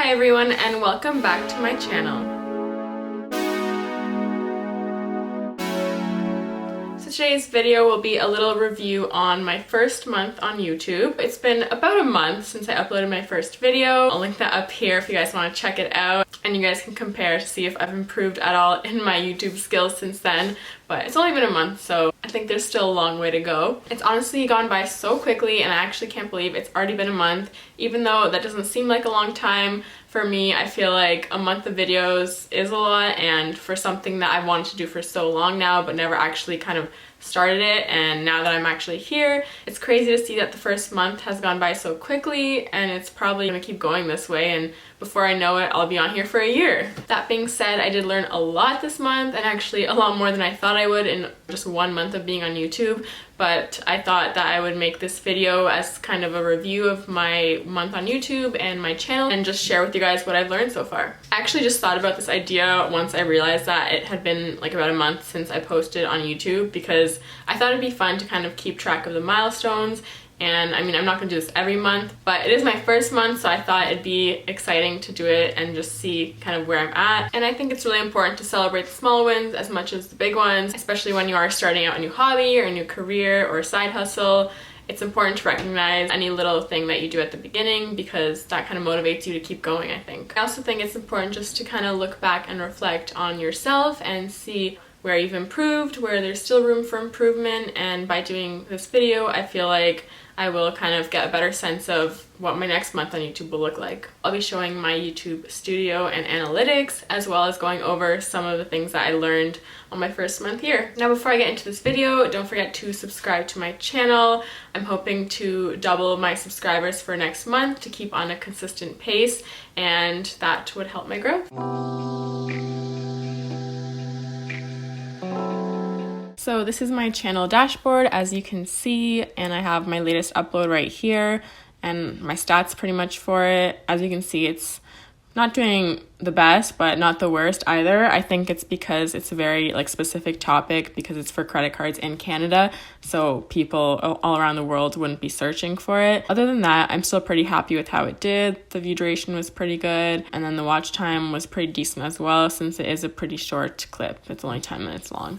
Hi everyone and welcome back to my channel. So today's video will be a little review on my first month on YouTube. It's been about a month since I uploaded my first video. I'll link that up here if you guys want to check it out and you guys can compare to see if I've improved at all in my YouTube skills since then. But it's only been a month, so I think there's still a long way to go. It's honestly gone by so quickly and I actually can't believe it's already been a month. Even though that doesn't seem like a long time, for me, I feel like a month of videos is a lot, and for something that I've wanted to do for so long now but never actually kind of started it, and now that I'm actually here, it's crazy to see that the first month has gone by so quickly, and it's probably gonna keep going this way, and before I know it, I'll be on here for a year. That being said, I did learn a lot this month, and actually a lot more than I thought I would in just 1 month of being on YouTube, but I thought that I would make this video as kind of a review of my month on YouTube and my channel and just share with you guys what I've learned so far. I actually just thought about this idea once I realized that it had been like about a month since I posted on YouTube, because I thought it'd be fun to kind of keep track of the milestones. And I mean, I'm not gonna do this every month, but it is my first month, so I thought it'd be exciting to do it and just see kind of where I'm at. And I think it's really important to celebrate the small wins as much as the big ones, especially when you are starting out a new hobby or a new career or a side hustle. It's important to recognize any little thing that you do at the beginning, because that kind of motivates you to keep going, I think. I also think it's important just to kind of look back and reflect on yourself and see where you've improved, where there's still room for improvement, and by doing this video, I feel like I will kind of get a better sense of what my next month on YouTube will look like. I'll be showing my YouTube studio and analytics, as well as going over some of the things that I learned on my first month here. Now, before I get into this video, don't forget to subscribe to my channel. I'm hoping to double my subscribers for next month to keep on a consistent pace, and that would help my growth. So this is my channel dashboard, as you can see, and I have my latest upload right here and my stats pretty much for it. As you can see, it's not doing the best, but not the worst either. I think it's because it's a very specific topic, because it's for credit cards in Canada, so people all around the world wouldn't be searching for it. Other than that, I'm still pretty happy with how it did. The view duration was pretty good, and then the watch time was pretty decent as well, since it is a pretty short clip. It's only 10 minutes long.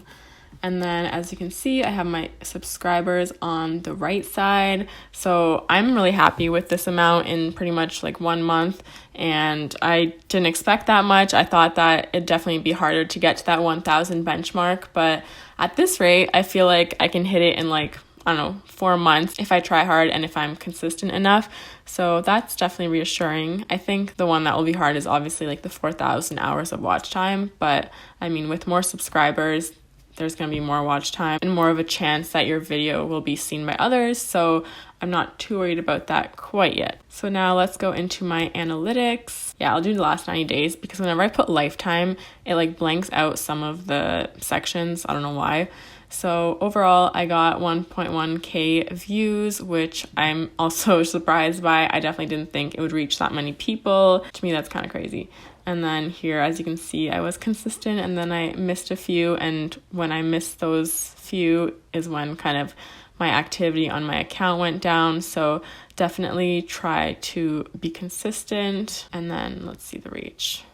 And then as you can see, I have my subscribers on the right side. So I'm really happy with this amount in pretty much 1 month. And I didn't expect that much. I thought that it'd definitely be harder to get to that 1,000 benchmark. But at this rate, I feel like I can hit it in I don't know, 4 months if I try hard and if I'm consistent enough. So that's definitely reassuring. I think the one that will be hard is obviously the 4,000 hours of watch time. But I mean, with more subscribers, there's going to be more watch time and more of a chance that your video will be seen by others. So I'm not too worried about that quite yet. So now let's go into my analytics. Yeah, I'll do the last 90 days because whenever I put lifetime, it blanks out some of the sections. I don't know why. So overall, I got 1.1k views, which I'm also surprised by. I definitely didn't think it would reach that many people. To me, that's kind of crazy. And then here, as you can see, I was consistent and then I missed a few. And when I missed those few is when kind of my activity on my account went down. So definitely try to be consistent. And then let's see the reach.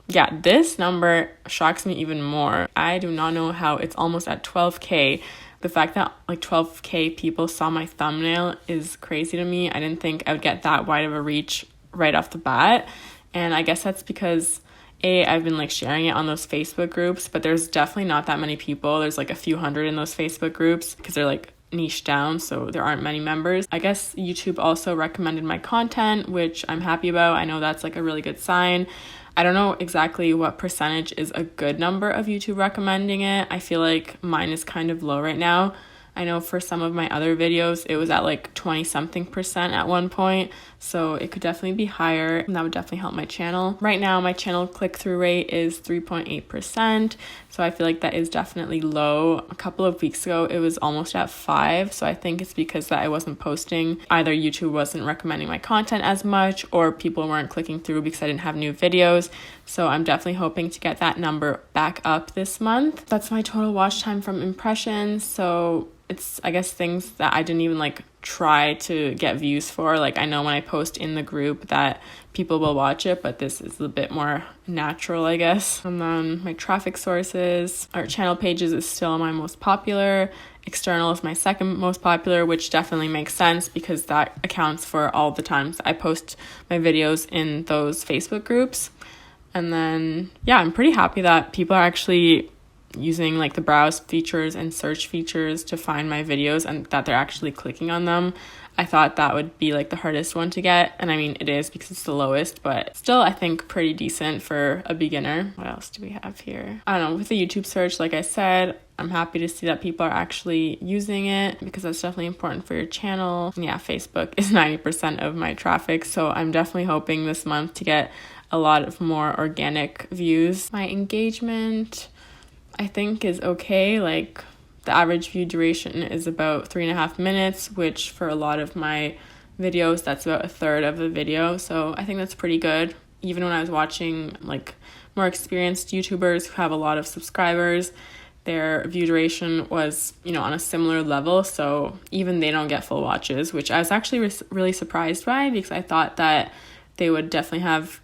Yeah, this number shocks me even more. I do not know how it's almost at 12k. The fact that 12k people saw my thumbnail is crazy to me. I didn't think I would get that wide of a reach right off the bat. And I guess that's because I've been sharing it on those Facebook groups, but there's definitely not that many people. There's a few hundred in those Facebook groups because they're niche down, so there aren't many members. I guess YouTube also recommended my content, which I'm happy about. I know that's a really good sign. I don't know exactly what percentage is a good number of YouTube recommending it. I feel like mine is kind of low right now. I know for some of my other videos, it was at 20-something% at one point. So it could definitely be higher, and that would definitely help my channel. Right now, my channel click-through rate is 3.8%. So I feel like that is definitely low. A couple of weeks ago, it was almost at 5%. So I think it's because that I wasn't posting. Either YouTube wasn't recommending my content as much, or people weren't clicking through because I didn't have new videos. So I'm definitely hoping to get that number back up this month. That's my total watch time from impressions. So it's, I guess, things that I didn't even like try to get views for. Like, I know when I post in the group that people will watch it, but this is a bit more natural, I guess. And then my traffic sources, our channel pages is still my most popular. External is my second most popular, which definitely makes sense because that accounts for all the times I post my videos in those Facebook groups. And then, yeah, I'm pretty happy that people are actually using like the browse features and search features to find my videos and that they're actually clicking on them. I thought that would be like the hardest one to get, and I mean it is because it's the lowest, but still I think pretty decent for a beginner. What else do we have here? I don't know, with the YouTube search, like I said, I'm happy to see that people are actually using it because that's definitely important for your channel. And yeah, Facebook is 90% of my traffic, so I'm definitely hoping this month to get a lot of more organic views. My engagement, I think, is okay. Like, the average view duration is about 3.5 minutes, which for a lot of my videos, that's about a third of the video. So I think that's pretty good. Even when I was watching like more experienced YouTubers who have a lot of subscribers, their view duration was, you know, on a similar level. So even they don't get full watches, which I was actually really surprised by because I thought that they would definitely have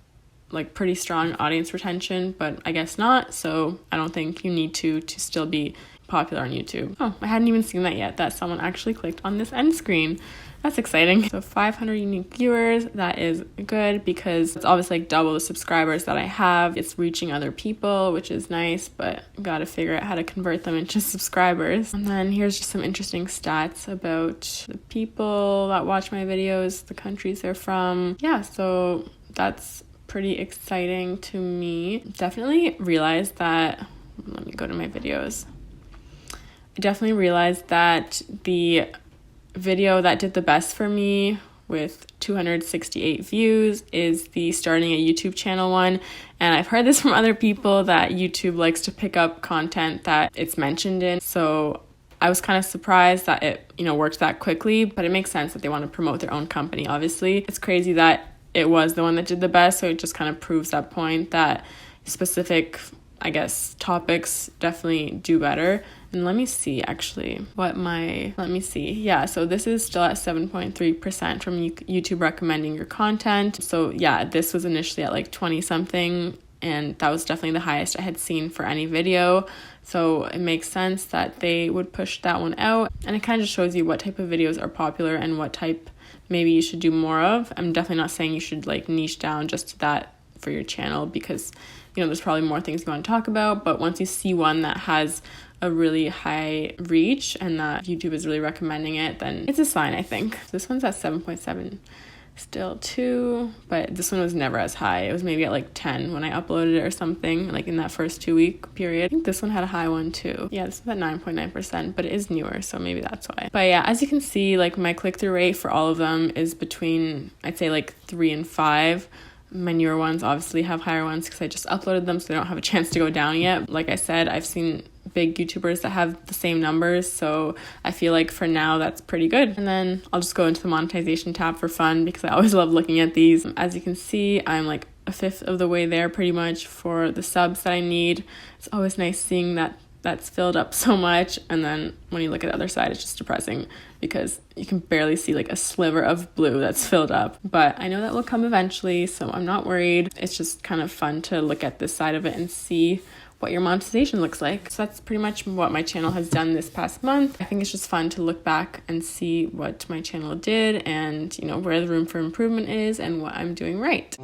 like pretty strong audience retention, but I guess not. So I don't think you need to still be popular on YouTube. Oh, I hadn't even seen that yet, that someone actually clicked on this end screen. That's exciting. So 500 unique viewers, that is good because it's obviously like double the subscribers that I have. It's reaching other people, which is nice, but gotta figure out how to convert them into subscribers. And then here's just some interesting stats about the people that watch my videos, the countries they're from. Yeah, so that's pretty exciting to me. Definitely realized that, let me go to my videos. I definitely realized that the video that did the best for me with 268 views is the starting a YouTube channel one. And I've heard this from other people that YouTube likes to pick up content that it's mentioned in. So I was kind of surprised that it, you know, worked that quickly, but it makes sense that they want to promote their own company, obviously. It's crazy that it was the one that did the best, so it just kind of proves that point that specific, I guess, topics definitely do better. And let me see actually yeah, so this is still at 7.3% from YouTube recommending your content. So yeah, this was initially at like 20 something, and that was definitely the highest I had seen for any video. So it makes sense that they would push that one out, and it kind of just shows you what type of videos are popular and what type maybe you should do more of. I'm definitely not saying you should like niche down just to that for your channel because, you know, there's probably more things you want to talk about, but once you see one that has a really high reach and that YouTube is really recommending it, then it's a sign, I think. This one's at 7.7 still too, but this one was never as high. It was maybe at like 10 when I uploaded it or something, like in that first 2-week period. I think this one had a high one too. Yeah, this was at 9.9%, but it is newer, so maybe that's why. But yeah, as you can see, like my click-through rate for all of them is between, I'd say like 3 and 5. My newer ones obviously have higher ones because I just uploaded them, so they don't have a chance to go down yet. Like I said, I've seen big YouTubers that have the same numbers, so I feel like for now that's pretty good. And then I'll just go into the monetization tab for fun because I always love looking at these. As you can see, I'm like a fifth of the way there pretty much for the subs that I need. It's always nice seeing that that's filled up so much, and then when you look at the other side, it's just depressing because you can barely see like a sliver of blue that's filled up. But I know that will come eventually, so I'm not worried. It's just kind of fun to look at this side of it and see what your monetization looks like. So that's pretty much what my channel has done this past month. I think it's just fun to look back and see what my channel did and, you know, where the room for improvement is and what I'm doing right.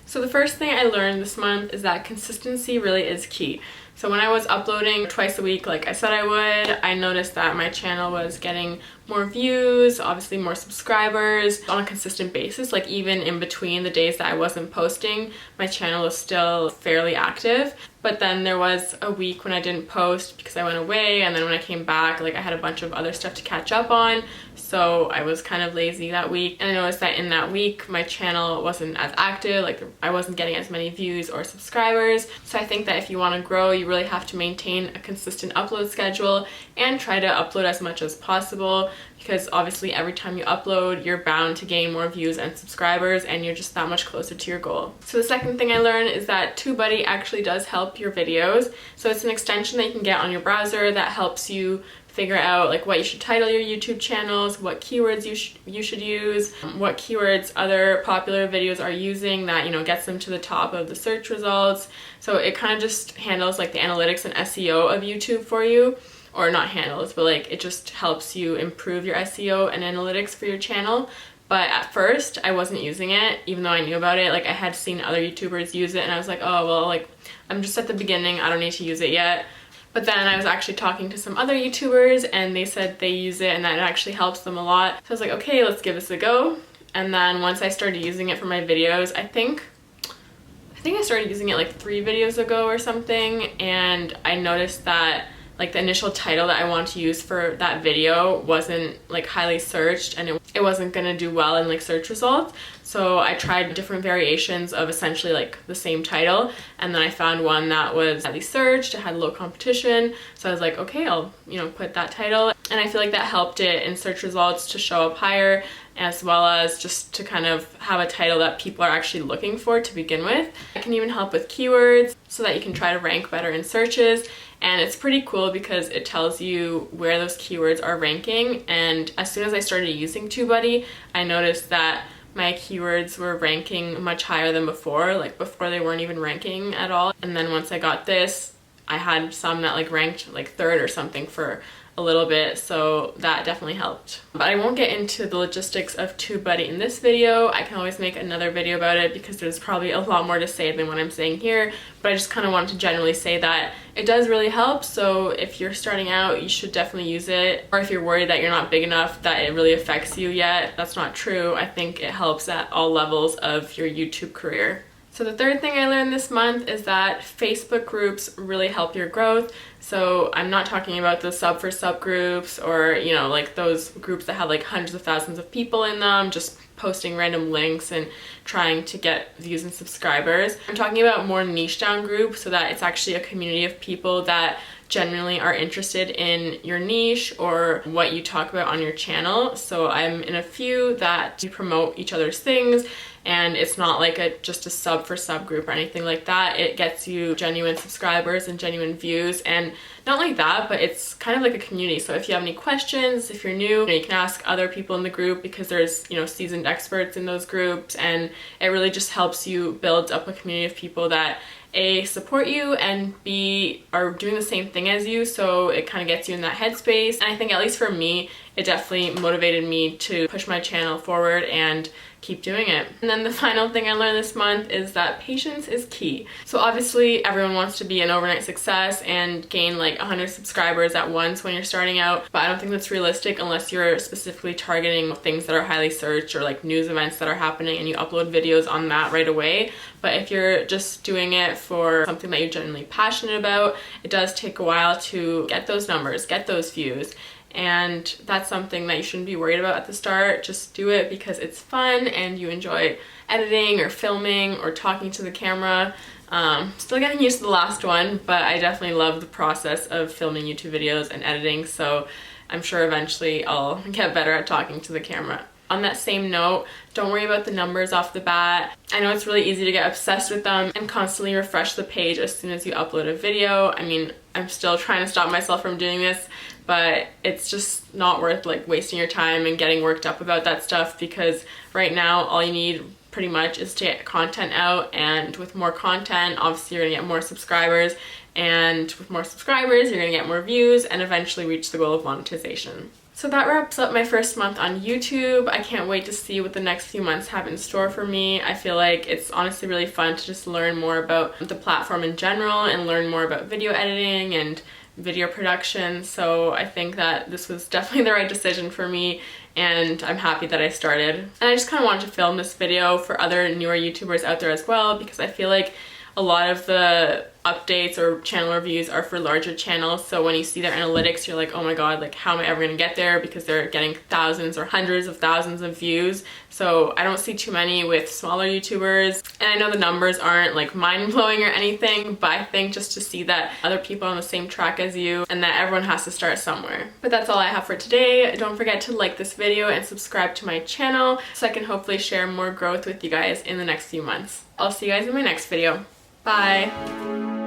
So the first thing I learned this month is that consistency really is key. So when I was uploading twice a week, like I said I would, I noticed that my channel was getting more views, obviously more subscribers on a consistent basis. Like even in between the days that I wasn't posting, my channel was still fairly active. But then there was a week when I didn't post because I went away, and then when I came back, like I had a bunch of other stuff to catch up on. So I was kind of lazy that week, and I noticed that in that week my channel wasn't as active, like I wasn't getting as many views or subscribers. So I think that if you want to grow, you you really have to maintain a consistent upload schedule and try to upload as much as possible, because obviously every time you upload, you're bound to gain more views and subscribers, and you're just that much closer to your goal. So the second thing I learned is that TubeBuddy actually does help your videos. So it's an extension that you can get on your browser that helps you figure out like what you should title your YouTube channels, what keywords you should use, what keywords other popular videos are using that, you know, gets them to the top of the search results. So it kind of just handles like the analytics and SEO of YouTube for you, or not handles, but like it just helps you improve your SEO and analytics for your channel. But at first I wasn't using it, even though I knew about it. Like I had seen other YouTubers use it and I was like, oh well, like I'm just at the beginning, I don't need to use it yet. But then I was actually talking to some other YouTubers and they said they use it and that it actually helps them a lot. So I was like, okay, let's give this a go. And then once I started using it for my videos, I think I started using it like 3 videos ago or something, and I noticed that like the initial title that I wanted to use for that video wasn't like highly searched, and it wasn't gonna do well in like search results. So I tried different variations of essentially like the same title, and then I found one that was highly searched, it had low competition. So I was like, okay, I'll, you know, put that title. And I feel like that helped it in search results to show up higher, as well as just to kind of have a title that people are actually looking for to begin with. It can even help with keywords so that you can try to rank better in searches. And it's pretty cool because it tells you where those keywords are ranking. And as soon as I started using TubeBuddy, I noticed that my keywords were ranking much higher than before. Like before they weren't even ranking at all. And then once I got this, I had some that like ranked like 3rd or something for a little bit, so that definitely helped. But I won't get into the logistics of TubeBuddy in this video. I can always make another video about it because there's probably a lot more to say than what I'm saying here, but I just kind of wanted to generally say that it does really help. So if you're starting out, you should definitely use it. Or if you're worried that you're not big enough, that it really affects you yet, that's not true. I think it helps at all levels of your YouTube career. So the third thing I learned this month is that Facebook groups really help your growth. So I'm not talking about the sub for sub groups, or, you know, like those groups that have like hundreds of thousands of people in them, just posting random links and trying to get views and subscribers. I'm talking about more niche down groups, so that it's actually a community of people that genuinely are interested in your niche or what you talk about on your channel. So I'm in a few that do promote each other's things, and it's not like just a sub for sub group or anything like that. It gets you genuine subscribers and genuine views, and not like that, but it's kind of like a community. So if you have any questions, if you're new, you can ask other people in the group, because there's, you know, seasoned experts in those groups, and it really just helps you build up a community of people that A, support you, and B, are doing the same thing as you. So it kind of gets you in that headspace. And I think, at least for me, it definitely motivated me to push my channel forward and keep doing it. And then the final thing I learned this month is that patience is key. So obviously everyone wants to be an overnight success and gain like 100 subscribers at once when you're starting out, but I don't think that's realistic unless you're specifically targeting things that are highly searched or like news events that are happening and you upload videos on that right away. But if you're just doing it for something that you're genuinely passionate about, it does take a while to get those numbers, get those views. And that's something that you shouldn't be worried about at the start. Just do it because it's fun and you enjoy editing or filming or talking to the camera. Still getting used to the last one, but I definitely love the process of filming YouTube videos and editing, so I'm sure eventually I'll get better at talking to the camera. On that same note, don't worry about the numbers off the bat. I know it's really easy to get obsessed with them and constantly refresh the page as soon as you upload a video. I mean, I'm still trying to stop myself from doing this, but it's just not worth like wasting your time and getting worked up about that stuff, because right now all you need pretty much is to get content out, and with more content, obviously you're gonna get more subscribers, and with more subscribers you're gonna get more views and eventually reach the goal of monetization. So that wraps up my first month on YouTube. I can't wait to see what the next few months have in store for me. I feel like it's honestly really fun to just learn more about the platform in general and learn more about video editing and video production. So I think that this was definitely the right decision for me, and I'm happy that I started. And I just kind of wanted to film this video for other newer YouTubers out there as well, because I feel like a lot of the updates or channel reviews are for larger channels, so when you see their analytics you're like, oh my god, like how am I ever gonna get there, because they're getting thousands or hundreds of thousands of views. So I don't see too many with smaller YouTubers, and I know the numbers aren't like mind-blowing or anything, but I think just to see that other people are on the same track as you and that everyone has to start somewhere. But that's all I have for today. Don't forget to like this video and subscribe to my channel so I can hopefully share more growth with you guys in the next few months. I'll see you guys in my next video. Bye!